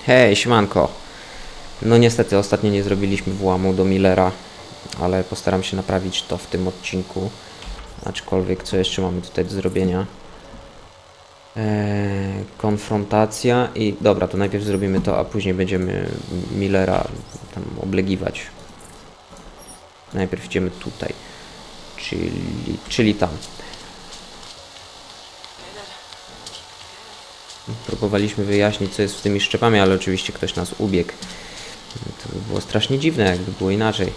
Hej, siemanko. No niestety ostatnio nie zrobiliśmy włamu do Millera, ale postaram się naprawić to w tym odcinku. Aczkolwiek co jeszcze mamy tutaj do zrobienia? Konfrontacja i... Dobra, to najpierw zrobimy to, a później będziemy Millera tam oblegiwać. Najpierw idziemy tutaj, czyli tam. Próbowaliśmy wyjaśnić, co jest z tymi szczepami, ale oczywiście ktoś nas ubiegł. To by było strasznie dziwne, jakby było inaczej.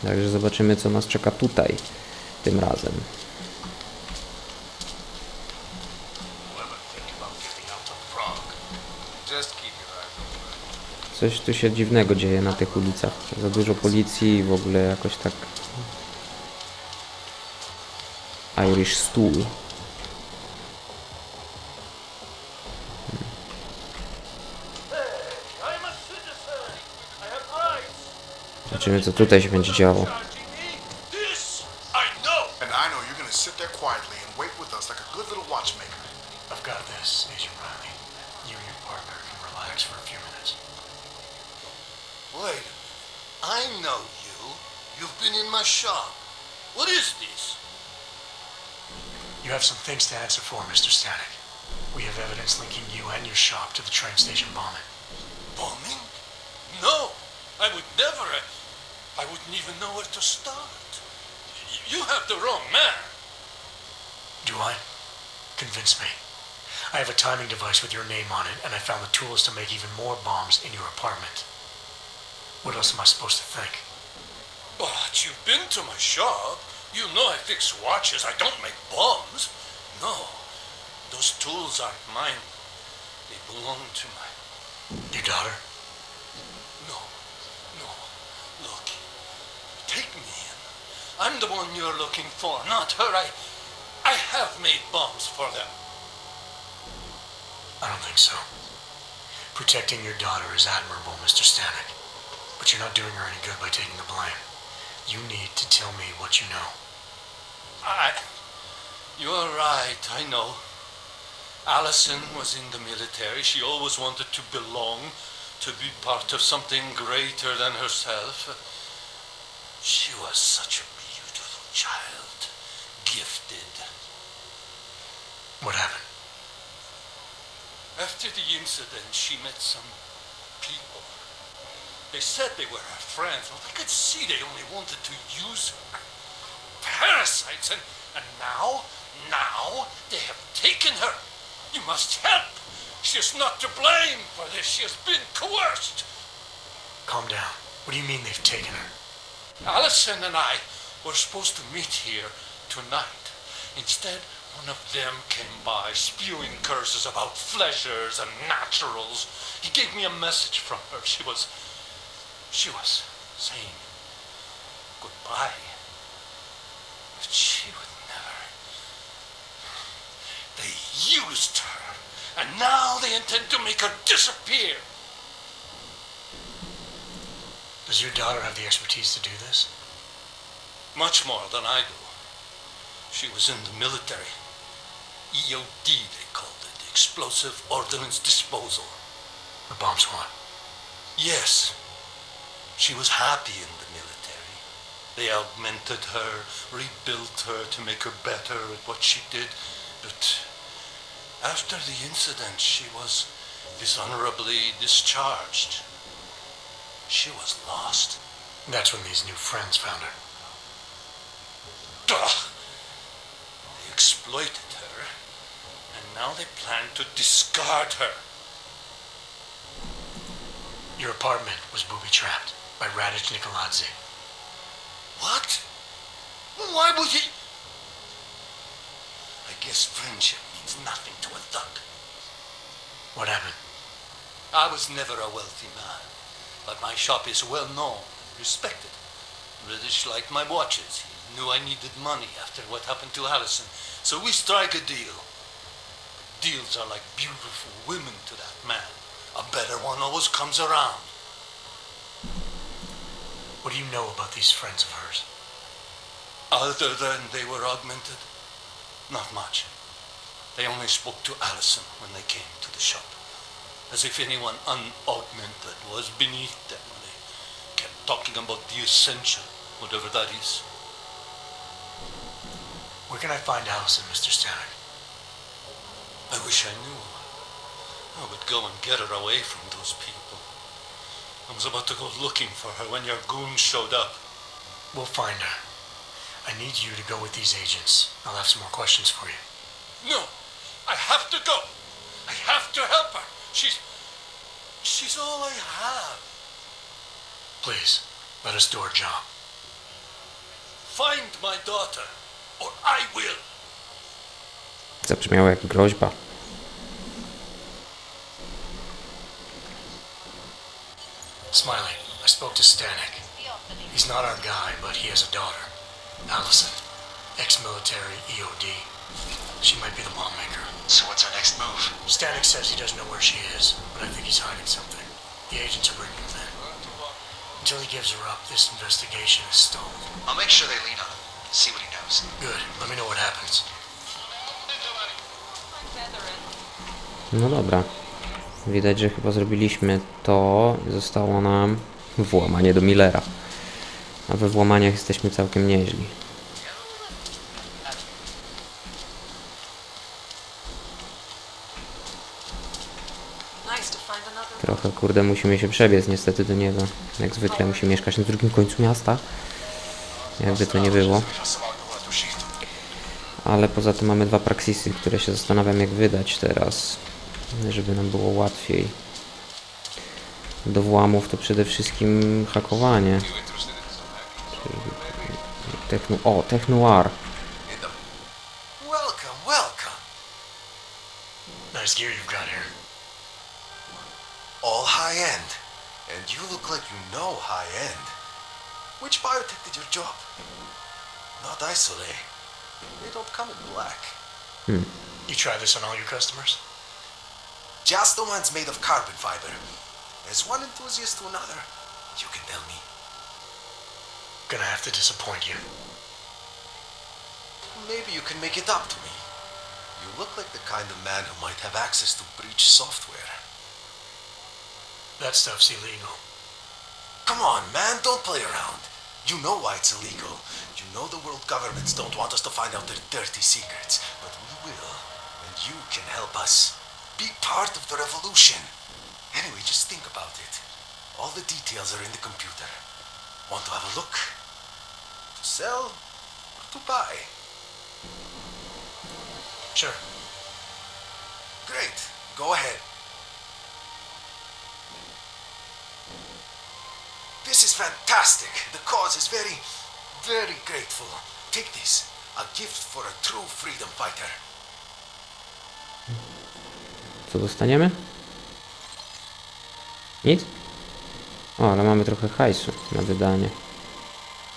Także zobaczymy, co nas czeka tutaj tym razem. Coś tu się dziwnego dzieje na tych ulicach. Za dużo policji i w ogóle jakoś tak... Irish Stool. Zobaczymy, co tutaj się będzie działo. Wait, I know you. You've been in my shop. What is this? You have some things to answer for, Mr. Stanek. We have evidence linking you and your shop to the train station bombing. Bombing? No, I would never. I wouldn't even know where to start. You have the wrong man. Do I? Convince me. I have a timing device with your name on it, and I found the tools to make even more bombs in your apartment. What else am I supposed to think? But you've been to my shop. You know I fix watches. I don't make bombs. No, those tools aren't mine. They belong to my... Your daughter? No. Look, take me in. I'm the one you're looking for, not her. I have made bombs for them. I don't think so. Protecting your daughter is admirable, Mr. Stanek. But you're not doing her any good by taking the blame. You need to tell me what you know. You're right, I know. Allison was in the military. She always wanted to belong, to be part of something greater than herself. She was such a beautiful child, gifted. What happened? After the incident, she met some people. They said they were her friends. Well, I could see they only wanted to use her. Parasites, and now they have taken her. You must help. She is not to blame for this. She has been coerced. Calm down. What do you mean they've taken her? Allison and I were supposed to meet here tonight. Instead, one of them came by spewing curses about fleshers and naturals. He gave me a message from her. She was saying goodbye. But she would never. They used her, and now they intend to make her disappear. Does your daughter have the expertise to do this? Much more than I do. She was in the military. EOD, they called it. Explosive Ordnance Disposal. The bomb squad. Yes. She was happy in the military. They augmented her, rebuilt her to make her better at what she did. But after the incident, she was dishonorably discharged. She was lost. That's when these new friends found her. Ugh. They exploited her, and now they plan to discard her. Your apartment was booby-trapped by Radic Nikoladze. What? Why would he? I guess friendship means nothing to a thug. What happened? I was never a wealthy man, but my shop is well known and respected. British liked my watches. He knew I needed money after what happened to Allison, so we strike a deal. Deals are like beautiful women to that man. A better one always comes around. What do you know about these friends of hers? Other than they were augmented? Not much. They only spoke to Allison when they came to the shop, as if anyone unaugmented was beneath them when they kept talking about the essential, whatever that is. Where can I find Allison, Mr. Stanek? I wish I knew. I would go and get her away from those people. I was about to go looking for her when your goons showed up. We'll find her. I need you to go with these agents. I'll have some more questions for you. No, I have to go. I have to help her. She's all I have. Please, let us do our job. Find my daughter, or I will. Zabrzmiało jak groźba. Smiley, I spoke to Stanek. He's not our guy, but he has a daughter, Allison, ex-military EOD. She might be the bomb maker. So what's our next move? Stanek says he doesn't know where she is, but I think he's hiding something. The agents are bringing him in. Until he gives her up, this investigation is stalled. I'll make sure they lean on him. See what he knows. Good. Let me know what happens. No dobra. Widać, że chyba zrobiliśmy to. Zostało nam włamanie do Millera. A we włamaniach jesteśmy całkiem nieźli. Trochę, kurde, musimy się przebiec niestety do niego. Jak zwykle musi mieszkać na drugim końcu miasta. Jakby to nie było. Ale poza tym mamy 2 praksisy, które się zastanawiam jak wydać teraz. Żeby nam było łatwiej. Do włamów to przede wszystkim hakowanie. Technoir. Welcome, welcome. Nice gear you've got here. All high end. And you look like you know high end. Which biotech did your job? Not isolate. They don't come in black. You try this on all your customers? Just the one's made of carbon fiber. As one enthusiast to another, you can tell me. Gonna have to disappoint you. Maybe you can make it up to me. You look like the kind of man who might have access to breach software. That stuff's illegal. Come on, man, don't play around. You know why it's illegal. You know the world governments don't want us to find out their dirty secrets, but we will, and you can help us. Be part of the revolution. Anyway, just think about it. All the details are in the computer. Want to have a look? To sell or to buy? Sure. Great. Go ahead. This is fantastic. The cause is very, very grateful. Take this. A gift for a true freedom fighter. Co dostaniemy? Nic? O, ale mamy trochę hajsu na wydanie.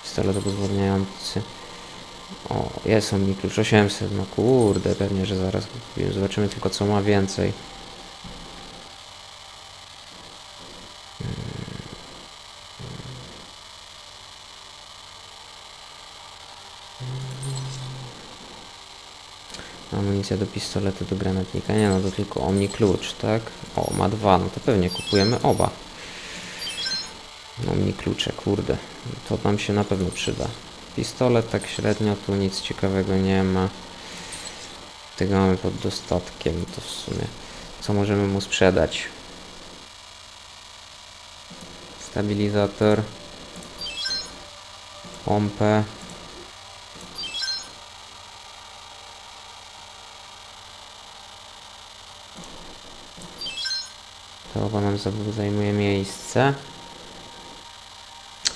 Pistolet obezwładniający. O, jest on mi klucz 800. No kurde, pewnie, że zaraz kupimy. Zobaczymy tylko co ma więcej. Amunicja do pistoletu, do granatnika. Nie no, to tylko omni klucz, tak? O, ma 2, no to pewnie kupujemy oba. Omni klucze, kurde. To nam się na pewno przyda. Pistolet tak średnio, tu nic ciekawego nie ma. Tego mamy pod dostatkiem, to w sumie. Co możemy mu sprzedać? Stabilizator. Pompę. To chyba nam zajmuje miejsce.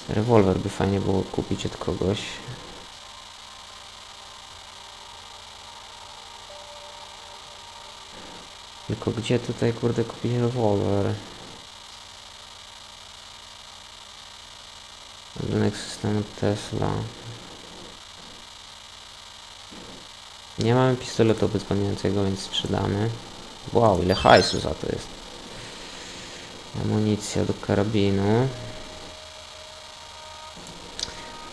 Rewolwer by fajnie było kupić od kogoś. Tylko gdzie tutaj kurde kupić rewolwer? Budynek systemu Tesla. Nie mamy pistoletu obezwładniającego, więc sprzedamy. Wow, ile hajsu za to jest. Amunicja do karabinu.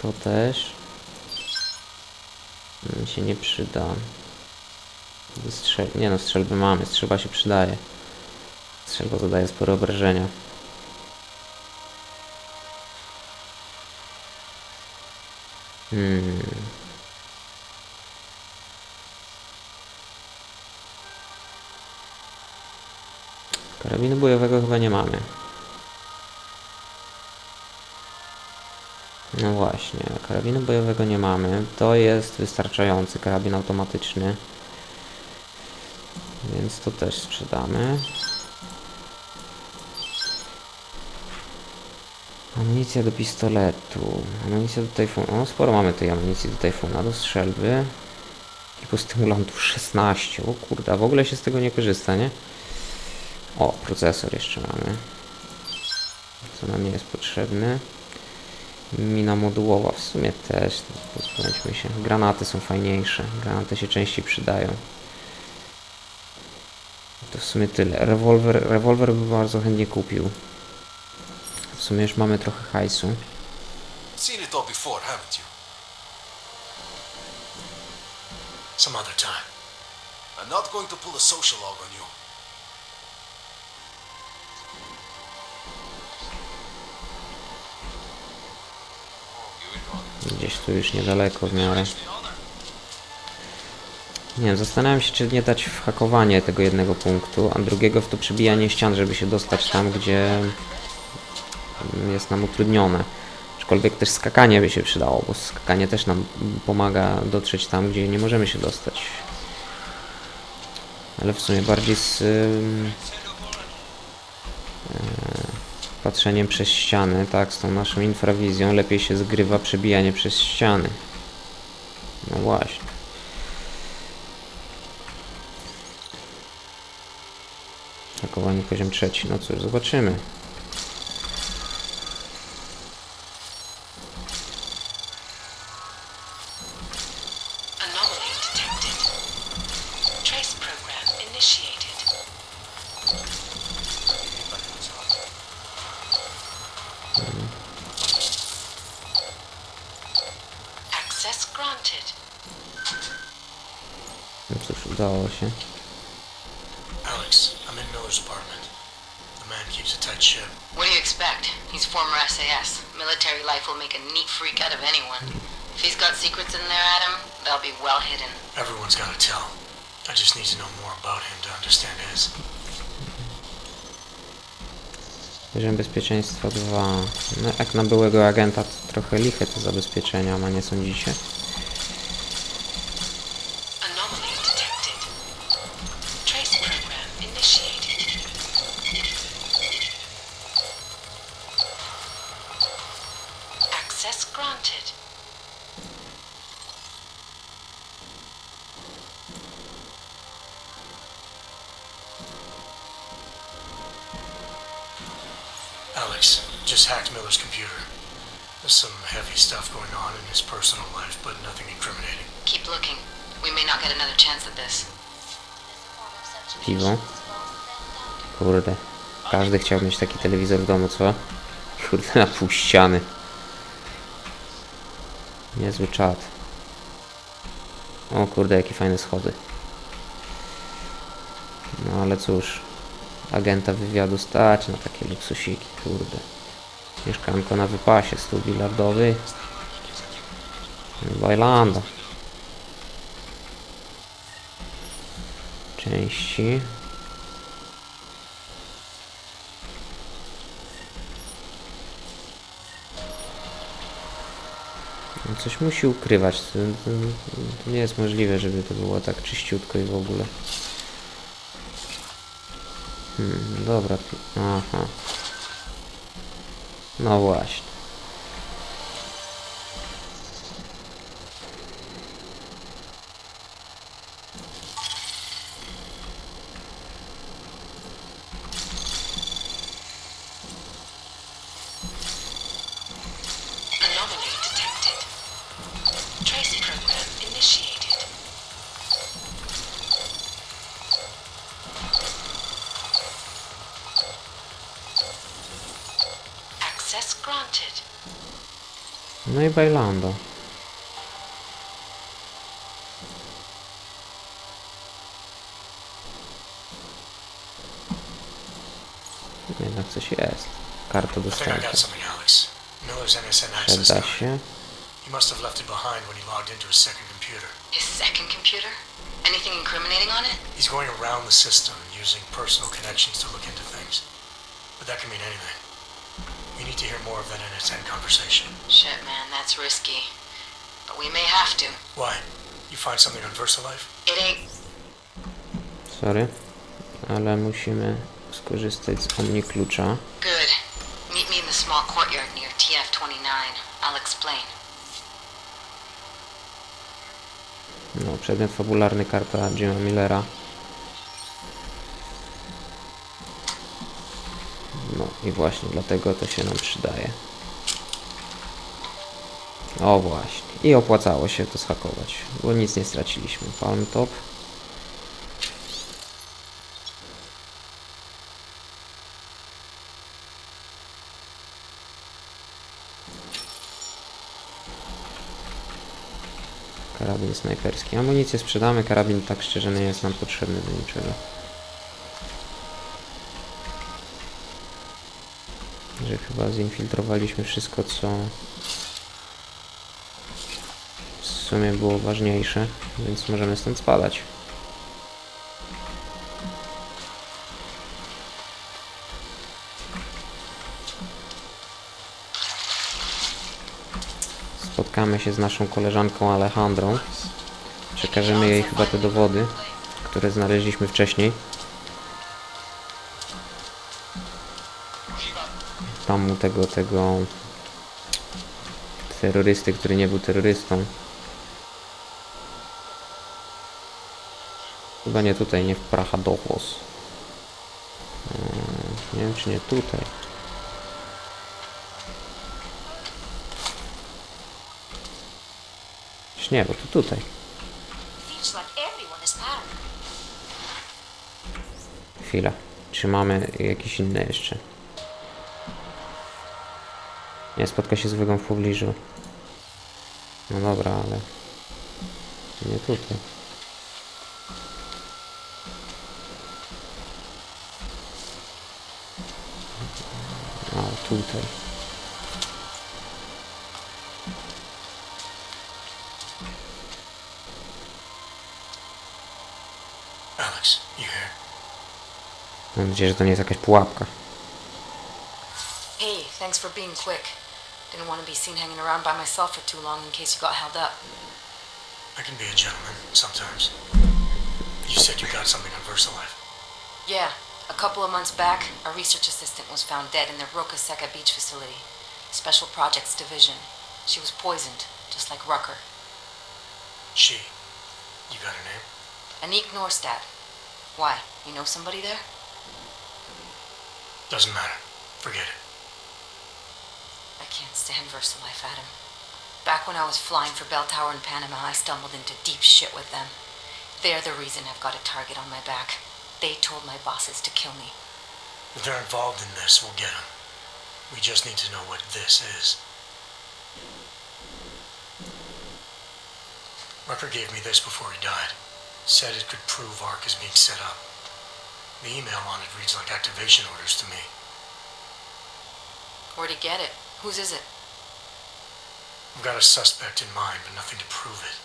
To też mi się nie przyda. Nie no, strzelby mamy, strzelba się przydaje. Strzelba zadaje spore obrażenia. Karabinu bojowego chyba nie mamy. No właśnie, karabinu bojowego nie mamy. To jest wystarczający karabin automatyczny. Więc to też sprzedamy. Amunicja do pistoletu. Amunicja do tajfuna. O, sporo mamy tej amunicji do tajfuna, do strzelby. I po stymulantów 16. O kurde, w ogóle się z tego nie korzysta, nie? O, procesor jeszcze mamy. Co nam nie jest potrzebny. Mina modułowa w sumie też. Pozbądźmy się. Granaty są fajniejsze. Granaty się częściej przydają. To w sumie tyle. Rewolwer bym bardzo chętnie kupił. W sumie już mamy trochę hajsu. Seen it all before, haven't you? Some other time. I'm not going to pull a social log on you. Gdzieś tu już niedaleko w miarę. Nie wiem, zastanawiam się, czy nie dać w hakowanie tego jednego punktu, a drugiego w to przebijanie ścian, żeby się dostać tam, gdzie jest nam utrudnione. Aczkolwiek też skakanie by się przydało, bo skakanie też nam pomaga dotrzeć tam, gdzie nie możemy się dostać. Ale w sumie bardziej z patrzeniem przez ściany, tak, z tą naszą infrawizją lepiej się zgrywa przebijanie przez ściany. No właśnie. Hakowanie poziom 3. No cóż, zobaczymy. No cóż, udało się. Alex, I'm in Miller's apartment. The man keeps a tight ship. What do you expect? He's former SAS. Military life will make a neat freak out of anyone. If he's got secrets in there, Adam, they'll be well hidden. Everyone's gotta tell. I just need to know more about him to understand his. Poziom bezpieczeństwa 2. No, jak na byłego agenta to trochę liche te zabezpieczenia, ma nie sądzicie? Anomaly detected. Trace program initiated. Access granted. Alex, just hacked Miller's computer. There's some heavy stuff going on in his personal life, but nothing incriminating. Keep looking. We may not get another chance at this. Piwo. Kurde. Każdy chciał mieć taki telewizor w domu, co? Kurde, na pół ściany. Niezły czat. O kurde, jakie fajne schody. No ale cóż. Agenta wywiadu stać na takie luksusiki, kurde. Mieszkanko na wypasie, stół bilardowy. Bailando. Części. No coś musi ukrywać. To nie jest możliwe, żeby to było tak czyściutko i w ogóle. Dobra. Aha. No właśnie. Anomaly detected. Trace program initiated. Access granted. No i bailando. Jednak coś jest. Karta I think I dostępu. got something, Alex. Miller's NSN access Przeda card. się. He must have left it behind when he logged into his second computer. His second computer? Anything incriminating on it? He's going around the system using personal connections to look into things. But that can mean anything. We need to hear more of that NSN conversation. Shit, man, that's risky. But we may have to. Why? You find something on VersaLife? It ain't... Sorry. Ale musimy skorzystać z Omni klucza. Good. Meet me in the small courtyard near TF-29. I'll explain. No, przedmiot fabularny, karta Jima Millera. No i właśnie dlatego to się nam przydaje. O właśnie. I opłacało się to zhakować, bo nic nie straciliśmy. Palm top. Karabin snajperski. Amunicję sprzedamy, karabin tak szczerze nie jest nam potrzebny do niczego. Że chyba zinfiltrowaliśmy wszystko, co w sumie było ważniejsze, więc możemy stąd spadać. Spotkamy się z naszą koleżanką Alejandrą. Przekażemy jej chyba te dowody, które znaleźliśmy wcześniej. Tam u tego terrorysty, który nie był terrorystą. Chyba nie tutaj, nie w Pracha Dochłos. Nie wiem, czy nie tutaj. Nie, bo to tutaj. Chwila. Czy mamy jakieś inne jeszcze? Nie, spotka się z wygą w pobliżu. No dobra, ale... nie tutaj. A, tutaj. Alex, you here? Mam nadzieję, że to nie jest jakaś pułapka. Hey, thanks for being quick. Didn't want to be seen hanging around by myself for too long in case you got held up. I can be a gentleman sometimes. You said you got something on VersaLife. Yeah, a couple of months back, a research assistant was found dead in the Roka Seka beach facility. Special Projects Division. She was poisoned, just like Rucker. She. You got her name? Anik Norstad. Why? You know somebody there? Doesn't matter. Forget it. I can't stand VersaLife, Adam. Back when I was flying for Bell Tower in Panama, I stumbled into deep shit with them. They're the reason I've got a target on my back. They told my bosses to kill me. If they're involved in this, we'll get them. We just need to know what this is. Rucker gave me this before he died. Said it could prove ARC is being set up. The email on it reads like activation orders to me. Where'd he get it? Whose is it? I've got a suspect in mind, but nothing to prove it.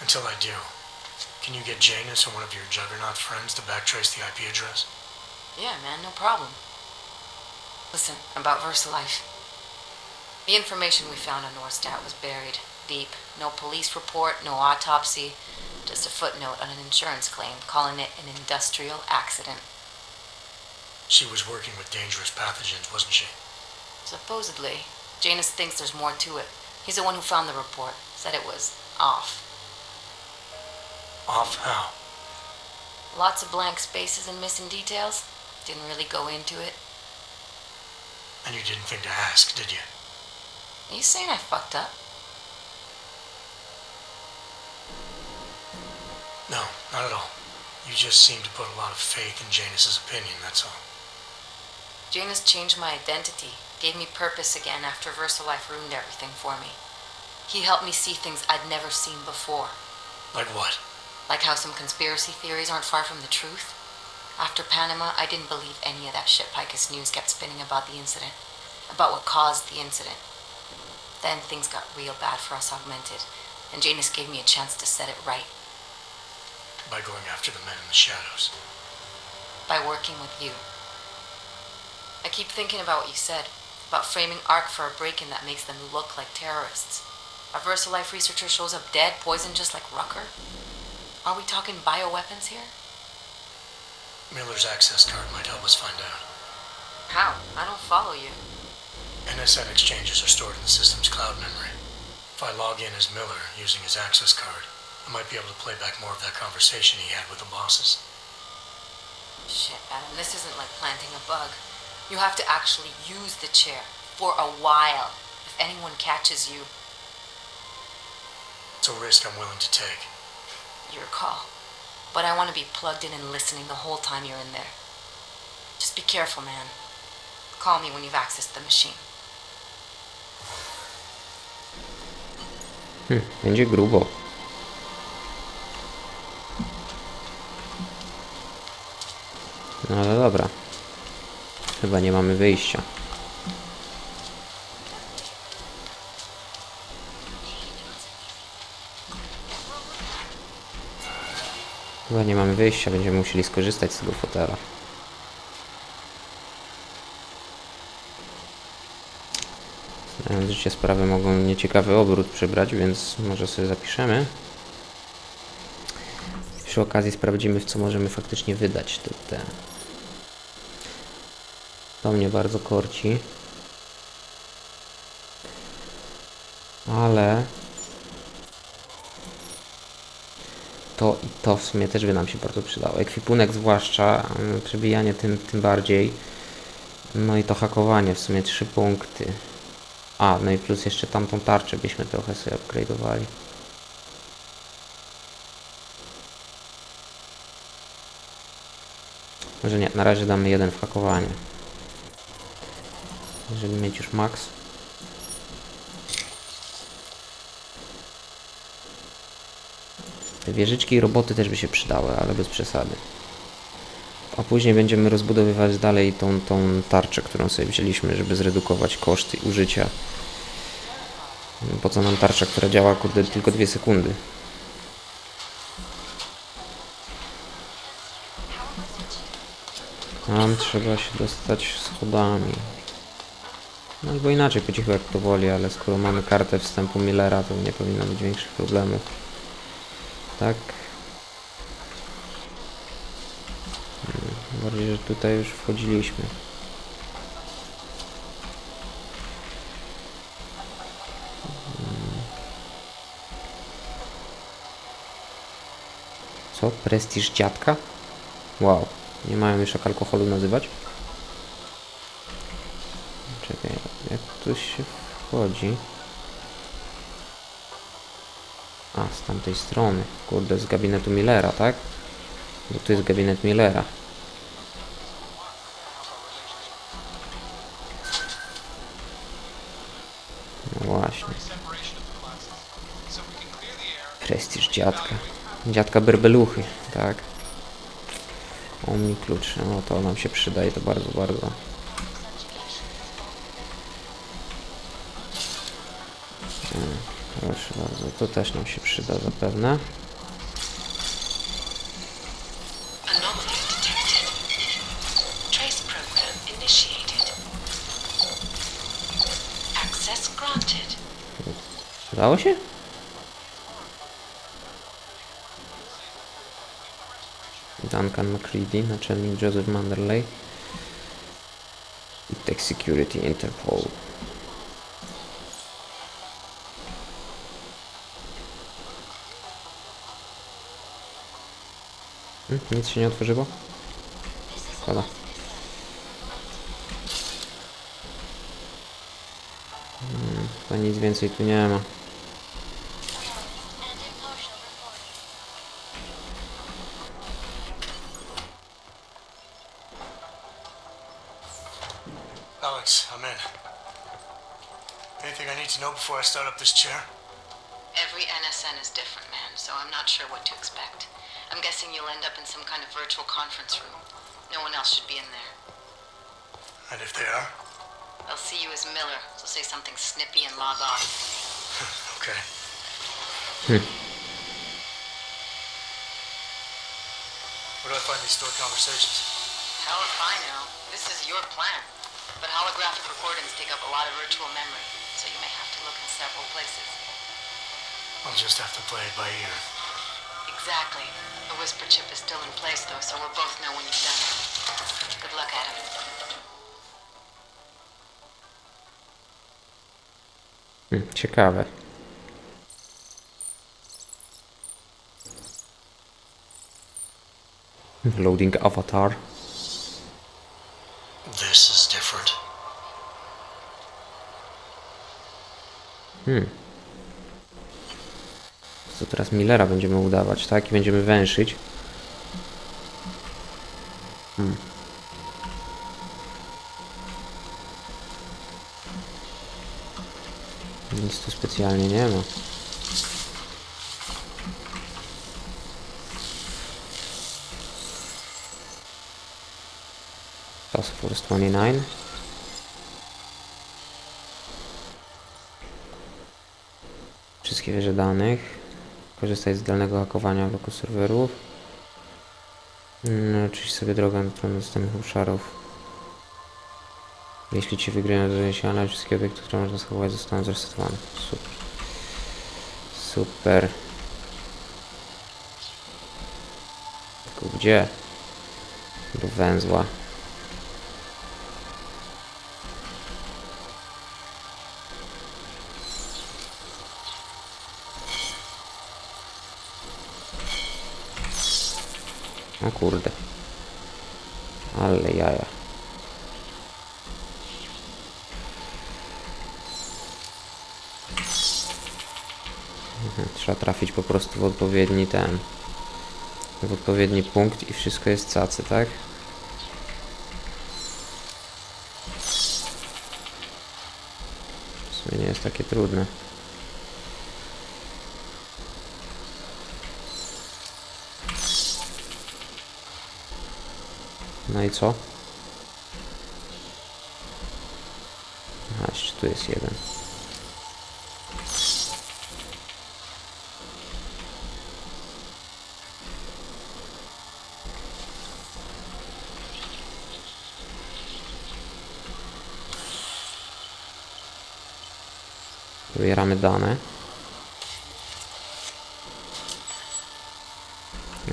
Until I do, can you get Janus or one of your Juggernaut friends to backtrace the IP address? Yeah, man, no problem. Listen, about VersaLife. The information we found on Norstad was buried deep. No police report, no autopsy, just a footnote on an insurance claim calling it an industrial accident. She was working with dangerous pathogens, wasn't she? Supposedly. Janus thinks there's more to it. He's the one who found the report. Said it was off. Off how? Lots of blank spaces and missing details. Didn't really go into it. And you didn't think to ask, did you? Are you saying I fucked up? No, not at all. You just seem to put a lot of faith in Janus's opinion, that's all. Janus changed my identity, gave me purpose again after VersaLife ruined everything for me. He helped me see things I'd never seen before. Like what? Like how some conspiracy theories aren't far from the truth. After Panama, I didn't believe any of that shit Picus News kept spinning about the incident, about what caused the incident. Then things got real bad for us Augmented, and Janus gave me a chance to set it right. By going after the men in the shadows. By working with you. I keep thinking about what you said, about framing ARC for a break-in that makes them look like terrorists. A VersaLife researcher shows up dead, poisoned just like Rucker. Are we talking bioweapons here? Miller's access card might help us find out. How? I don't follow you. NSN exchanges are stored in the system's cloud memory. If I log in as Miller using his access card, I might be able to play back more of that conversation he had with the bosses. Shit, Adam, this isn't like planting a bug. You have to actually use the chair for a while if anyone catches you. It's a risk I'm willing to take. Your call. But I want to be plugged in and listening the whole time you're in there. Just be careful, man. Call me when you've accessed the machine. Będzie grubo. No ale dobra. Chyba nie mamy wyjścia. Chyba nie mamy wyjścia, będziemy musieli skorzystać z tego fotela. Znając życie, sprawy mogą nieciekawy obrót przybrać, więc może sobie zapiszemy. Przy okazji sprawdzimy, w co możemy faktycznie wydać te. To mnie bardzo korci. Ale to i to w sumie też by nam się bardzo przydało. Ekwipunek zwłaszcza, przebijanie tym bardziej. No i to hakowanie, w sumie 3 punkty. A, no i plus jeszcze tamtą tarczę byśmy trochę sobie upgrade'owali. Może nie, na razie damy 1 w hakowanie. Jeżeli mieć już max. Te wieżyczki i roboty też by się przydały, ale bez przesady. A później będziemy rozbudowywać dalej tą tarczę, którą sobie wzięliśmy, żeby zredukować koszty użycia. Po co nam tarcza, która działa, kurde, tylko 2 sekundy. Tam trzeba się dostać schodami. No albo inaczej, po cichu jak to woli, ale skoro mamy kartę wstępu Millera, to nie powinno być większych problemów. Tak. Bardziej, że tutaj już wchodziliśmy. Co? Prestiż dziadka? Wow. Nie mają już jak alkoholu nazywać? Czekaj, jak tu się wchodzi? A, z tamtej strony. Kurde, z gabinetu Millera, tak? Bo tu jest gabinet Millera. No właśnie. Prestiż dziadka. Dziadka berbeluchy, tak? O, mi klucz. No to nam się przyda i to bardzo, bardzo. Proszę bardzo, to też nam się przyda zapewne. Udało się? Duncan McCready, naczelnik Joseph Manderley. I Tech Security Interpol. Nic się nie otworzyło? Szkoda. To nic więcej tu nie ma. Alex, I'm in. Anything I need to know before I start up this chair? Every NSN is different, man, so I'm not sure what to expect. I'm guessing you'll end up in some kind of virtual conference room. No one else should be in there. And if they are? They'll see you as Miller, so say something snippy and log off. Okay. Where do I find these stored conversations? Hell if I know. This is your plan. But holographic recordings take up a lot of virtual memory, so you may have to look in several places. I'll just have to play it by ear. Exactly. The whisper chip is still in place, though, so we'll both know when you've done it. Good luck, Adam. Ciekawe. Loading avatar. This is different. Co teraz Millera będziemy udawać, tak? I będziemy węszyć. Nic tu specjalnie nie ma. Task Force 29. Wszystkie wieże danych. Korzystać z zdalnego hakowania bloku serwerów. Oczywiście sobie drogę do następnych obszarów. Jeśli ci wygrają zaniesione, wszystkie obiekty, które można schować, zostaną zresetowane. Super. Super. Tylko gdzie? Do węzła. O kurde. Ale jaja. Trzeba trafić po prostu w odpowiedni w odpowiedni punkt i wszystko jest cacy, tak? W sumie nie jest takie trudne. No i co? Aha, jeszcze tu jest jeden. Wybieramy dane.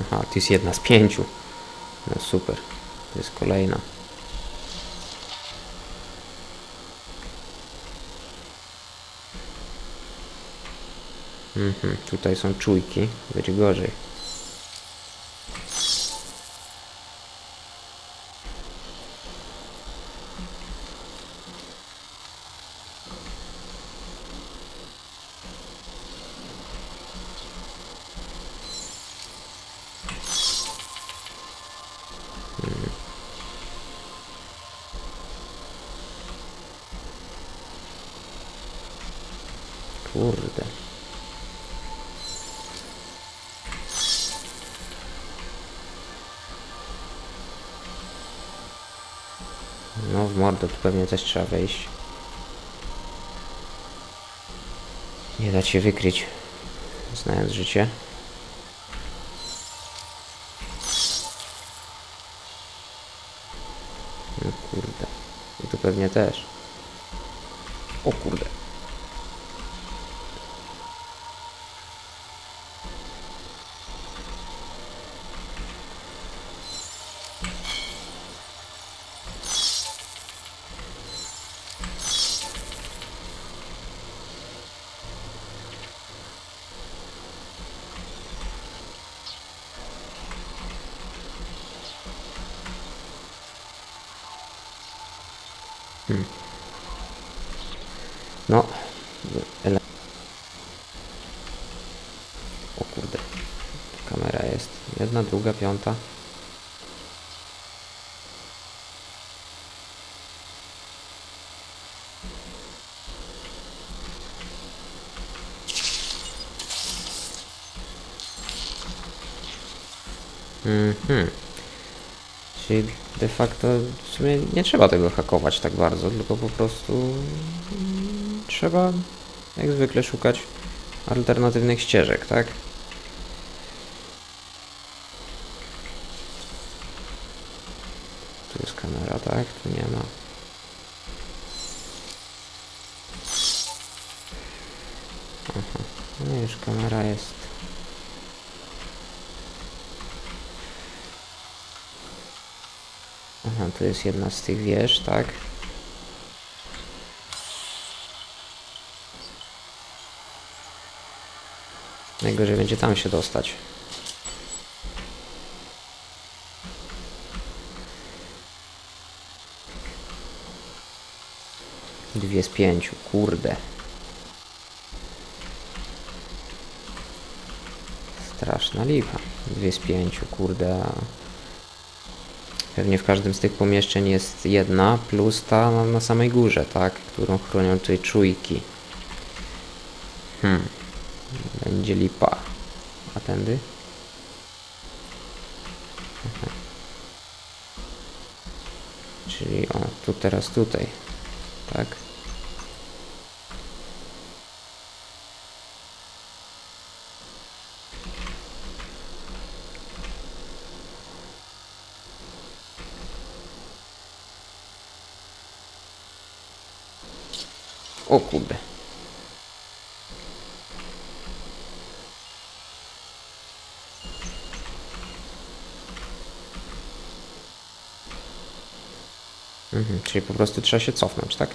Aha, to jest jedna z 5. No super. To jest kolejna. Tutaj są czujki. Będzie gorzej. Kurde. No w mordę tu pewnie też trzeba wejść. Nie da się wykryć, znając życie. No kurde. I tu pewnie też. O kurde. No. O kurde. Kamera jest. Jedna, druga, piąta. Czyli de facto w sumie nie trzeba tego hakować tak bardzo, tylko po prostu trzeba jak zwykle szukać alternatywnych ścieżek, tak? Tu jest kamera, tak? Tu nie ma. Aha, no już kamera jest. Aha, tu jest jedna z tych wież, tak? Najgorzej będzie tam się dostać. Dwie z 5, kurde. Straszna lipa. 2 z 5, kurde. Pewnie w każdym z tych pomieszczeń jest jedna, plus ta na samej górze, tak? Którą chronią tutaj czujki. Będzie lipa. A tędy? Aha. Czyli o, tu teraz tutaj. Tak? O kurde. Czyli po prostu trzeba się cofnąć, tak?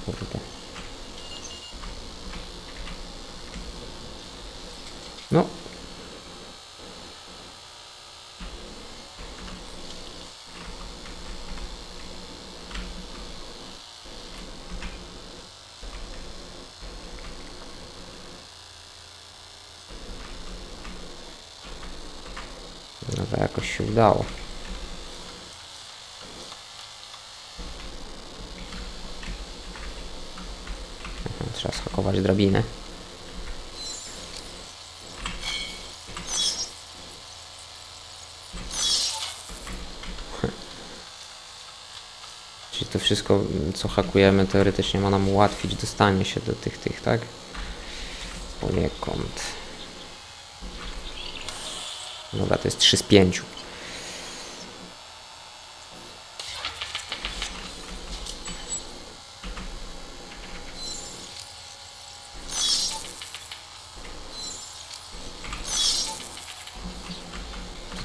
Kurde. No. No to jakoś się udało. Trzeba schakować drabinę. Czyli to wszystko, co hakujemy, teoretycznie ma nam ułatwić dostanie się do tych, tak? Poniekąd. Dobra, to jest 3 z 5.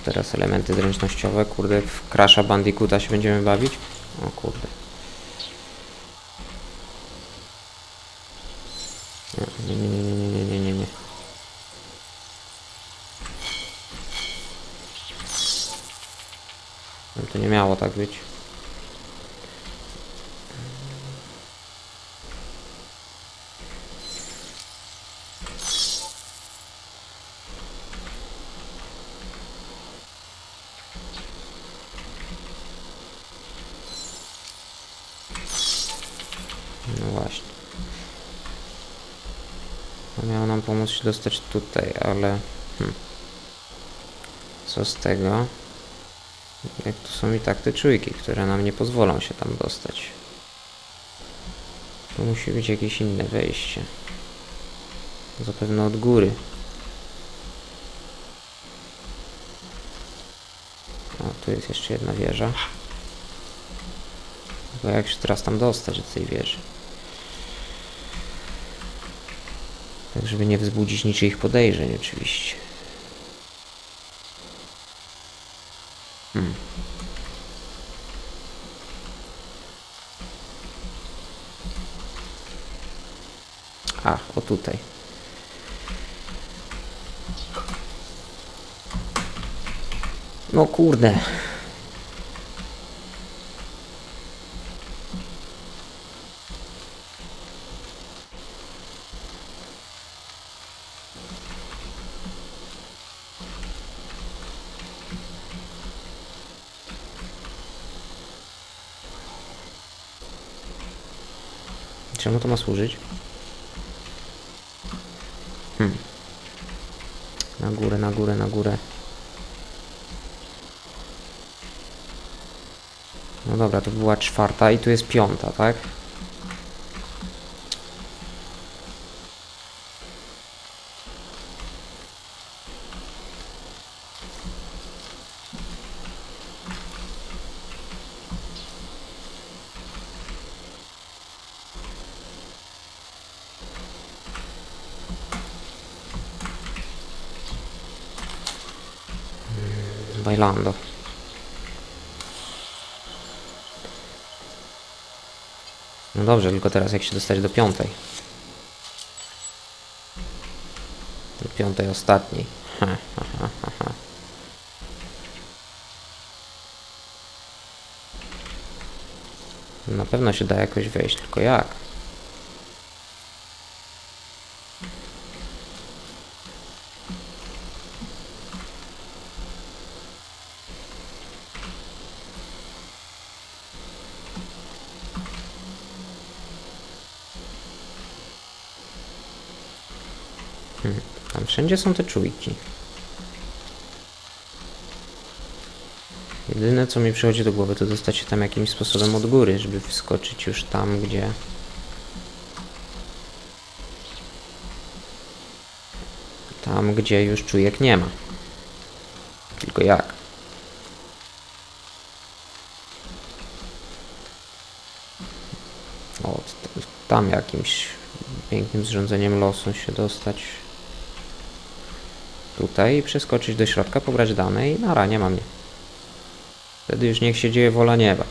Teraz elementy zręcznościowe, kurde, w Crasha Bandicoota się będziemy bawić? O kurde. Nie. No to nie miało tak być. No właśnie. No miało nam pomóc się dostać tutaj, ale... Co z tego? Jak tu są i tak te czujki, które nam nie pozwolą się tam dostać. To musi być jakieś inne wejście. Zapewne od góry. O, tu jest jeszcze jedna wieża. Bo jak się teraz tam dostać do tej wieży? Tak, żeby nie wzbudzić niczyich podejrzeń oczywiście. A, o tutaj. No kurde. Czemu to ma służyć? Na górę, na górę, na górę. No dobra, to była 4 i tu jest 5, tak? Bailando. No dobrze, tylko teraz jak się dostać do 5? Do 5 ostatniej. Na pewno się da jakoś wejść, tylko jak? Tam wszędzie są te czujki. Jedyne co mi przychodzi do głowy to dostać się tam jakimś sposobem od góry, żeby wskoczyć już tam, gdzie... Tam, gdzie już czujek nie ma. Tylko jak? O, tam jakimś pięknym zrządzeniem losu się dostać. Tutaj i przeskoczyć do środka, pobrać dane i nara, nie ma mnie. Wtedy już niech się dzieje wola nieba.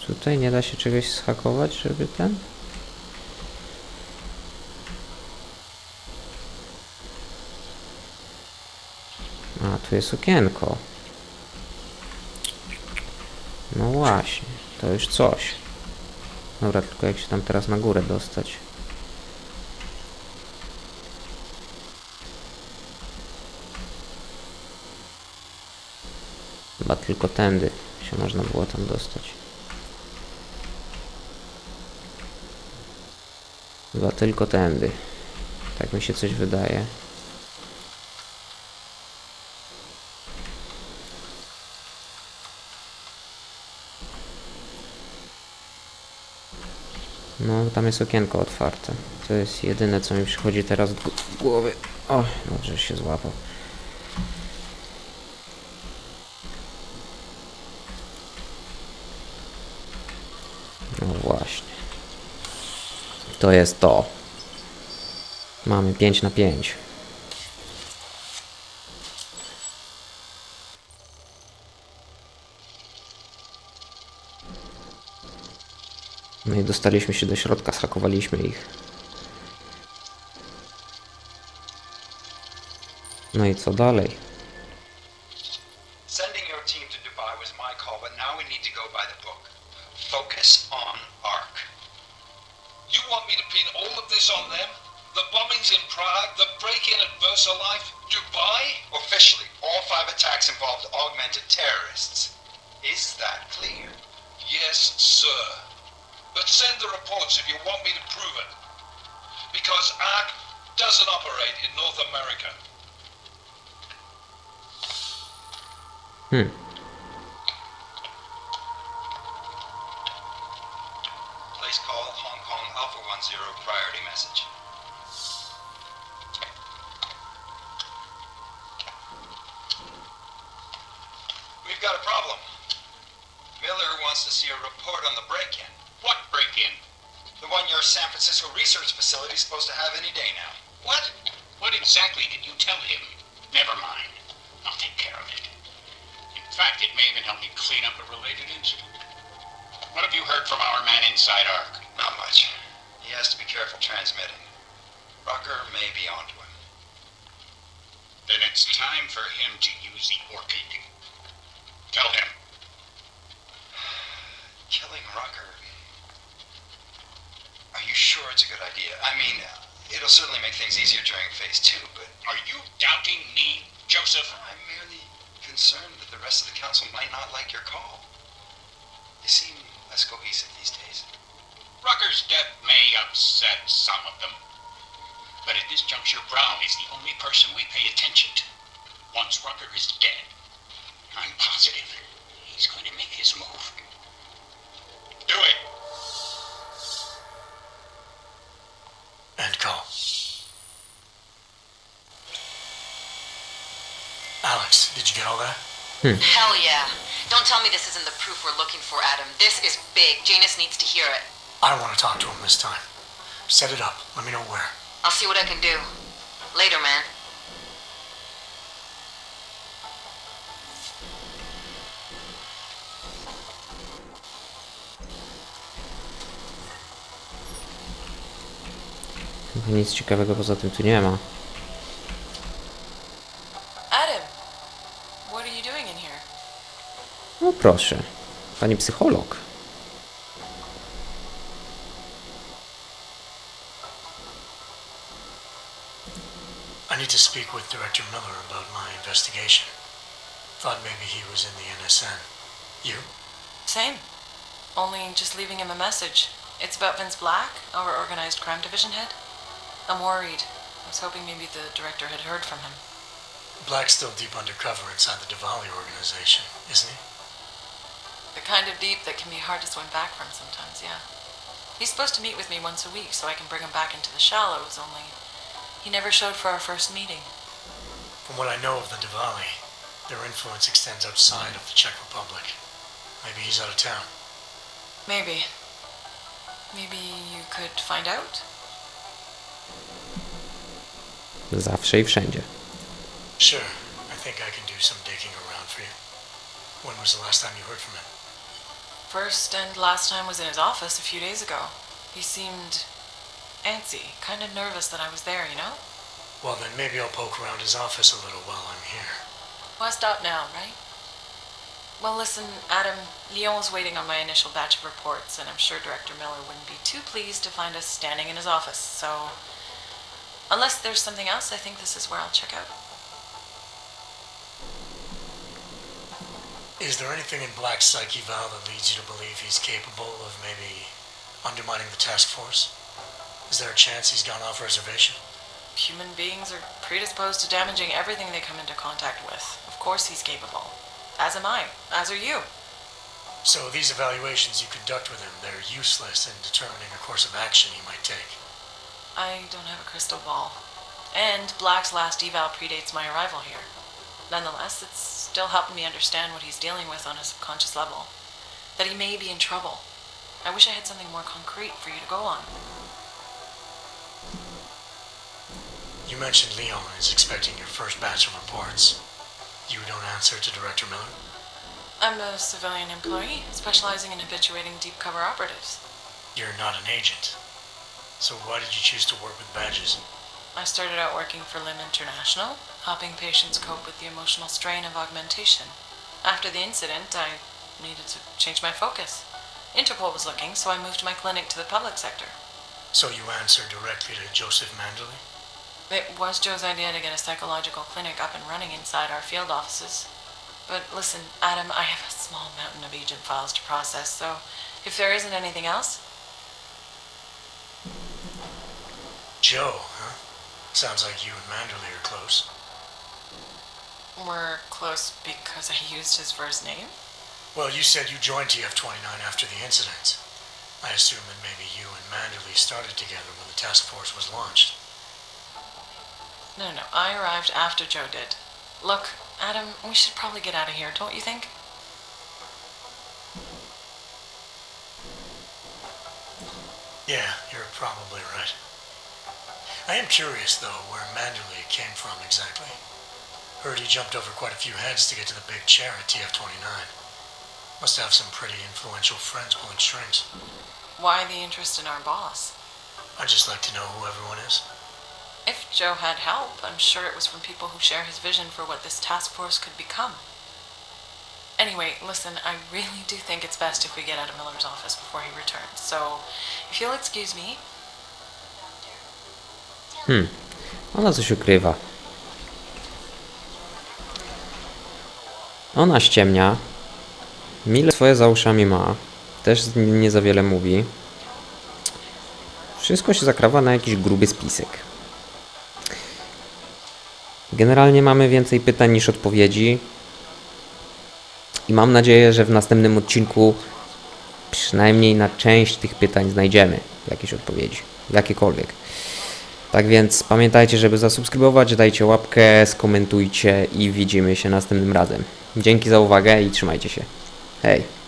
Tutaj nie da się czegoś zhakować, żeby ten... A, tu jest okienko. No właśnie, to już coś. Dobra, tylko jak się tam teraz na górę dostać. Chyba tylko tędy się można było tam dostać. Chyba tylko tędy. Tak mi się coś wydaje. No, tam jest okienko otwarte. To jest jedyne, co mi przychodzi teraz do głowy. O, dobrze się złapał. No właśnie. To jest to. Mamy 5 na 5. No i dostaliśmy się do środka, zhakowaliśmy ich. No i co dalej? Sending your team to Dubai was my call, but now we need to go by the book. Focus on Ark. You want me to pin all of this on them? The bombings in Prague, the break-in at VersaLife, Dubai? Officially, all 5 attacks involved augmented terrorists. Is that clear? Yes, sir. But send the reports if you want me to prove it. Because Ark doesn't operate in North America. Place call Hong Kong Alpha 10 priority message. We've got a problem. Miller wants to see a report on the break-in. What break-in? The one your San Francisco research facility is supposed to have any day now. What? What exactly did you tell him? Never mind. I'll take care of it. In fact, it may even help me clean up a related incident. What have you heard from our man inside Ark? Not much. He has to be careful transmitting. Rucker may be onto him. Then it's time for him to use the orchid. Tell him. Killing Rucker. Are you sure it's a good idea? I mean, it'll certainly make things easier during phase 2, but Are you doubting me, Joseph? I'm merely concerned that the rest of the council might not like your call. They seem less cohesive these days. Rucker's death may upset some of them. But at this juncture, Brown is the only person we pay attention to. Once Rucker is dead, I'm positive he's going to make his move. Do it! End call. Alex, did you get all that? Hell yeah. Don't tell me this isn't the proof we're looking for, Adam. This is big. Janus needs to hear it. I want to talk to him this time. Set it up. Let me know where. I'll see what I can do. Later, man. Chyba nic ciekawego poza tym tu nie ma. Adam, what are you doing in here? No proszę, pani psycholog. I need to speak with Director Miller about my investigation. Thought maybe he was in the NSN. You? Same. Only just leaving him a message. It's about Vince Black, our organized crime division head. I'm worried. I was hoping maybe the director had heard from him. Black's still deep undercover inside the Diwali organization, isn't he? The kind of deep that can be hard to swim back from sometimes, yeah. He's supposed to meet with me once a week so I can bring him back into the shallows, only he never showed for our first meeting. From what I know of the Diwali, their influence extends outside of the Czech Republic. Maybe he's out of town. Maybe. Maybe you could find out? Zawsze i wszędzie. Sure. I think I can do some digging around for you. When was the last time you heard from him? First and last time was in his office a few days ago. He seemed antsy, kind of nervous that I was there, you know? Well, then maybe I'll poke around his office a little while I'm here. Why stop now, right? Well, listen, Adam, Leon was waiting on my initial batch of reports, and I'm sure Director Miller wouldn't be too pleased to find us standing in his office, so unless there's something else, I think this is where I'll check out. Is there anything in Black's psyche, Val, that leads you to believe he's capable of maybe undermining the task force? Is there a chance he's gone off reservation? Human beings are predisposed to damaging everything they come into contact with. Of course he's capable. As am I. As are you. So these evaluations you conduct with him, they're useless in determining a course of action he might take. I don't have a crystal ball. And Black's last eval predates my arrival here. Nonetheless, it's still helping me understand what he's dealing with on a subconscious level. That he may be in trouble. I wish I had something more concrete for you to go on. You mentioned Leon is expecting your first batch of reports. You don't answer to Director Miller? I'm a civilian employee, specializing in habituating deep cover operatives. You're not an agent. So why did you choose to work with badges? I started out working for Lim International, helping patients cope with the emotional strain of augmentation. After the incident, I needed to change my focus. Interpol was looking, so I moved my clinic to the public sector. So you answered directly to Joseph Mandley? It was Joe's idea to get a psychological clinic up and running inside our field offices. But listen, Adam, I have a small mountain of agent files to process, so if there isn't anything else... Joe, huh? Sounds like you and Manderley are close. We're close because I used his first name? Well, you said you joined TF-29 after the incident. I assume that maybe you and Manderley started together when the task force was launched. No, I arrived after Joe did. Look, Adam, we should probably get out of here, don't you think? Yeah, you're probably right. I am curious, though, where Manderley came from exactly. Heard he jumped over quite a few heads to get to the big chair at TF-29. Must have some pretty influential friends pulling strings. Why the interest in our boss? I'd just like to know who everyone is. If Joe had help, I'm sure it was from people who share his vision for what this task force could become. Anyway, listen, I really do think it's best if we get out of Miller's office before he returns. So, if you'll excuse me... Ona coś ukrywa. Ona ściemnia. Mile swoje za uszami ma. Też nie za wiele mówi. Wszystko się zakrawa na jakiś gruby spisek. Generalnie mamy więcej pytań niż odpowiedzi. I mam nadzieję, że w następnym odcinku przynajmniej na część tych pytań znajdziemy jakieś odpowiedzi. Jakiekolwiek. Tak więc pamiętajcie, żeby zasubskrybować, dajcie łapkę, skomentujcie i widzimy się następnym razem. Dzięki za uwagę i trzymajcie się. Hej!